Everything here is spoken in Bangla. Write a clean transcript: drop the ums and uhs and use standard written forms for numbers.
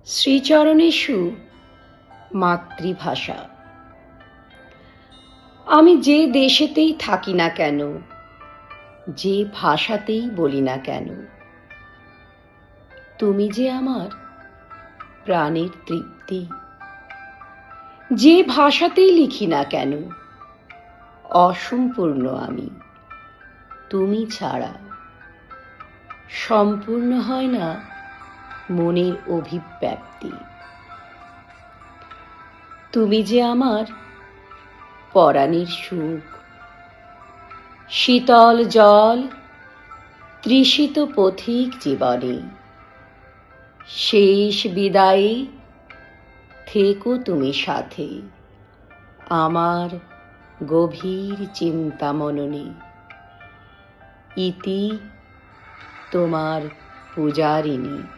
শ্রীচরণেষু মাতৃভাষা। আমি যে দেশেতেই থাকি না কেন, যে ভাষাতেই বলি না কেন, তুমি যে আমার প্রাণের তৃপ্তি। যে ভাষাতেই লিখি না কেন, অসম্পূর্ণ আমি, তুমি ছাড়া। সম্পূর্ণ হয় না মনের অভিব্যক্তি। তুমি যে আমার পরাণের সুখ, শীতল জল তৃষিত পথিক জীবনে। শেষ বিদায়ে থেকো তুমি সাথে, আমার গভীর চিন্তা মননে। ইতি তোমার পূজারিণী।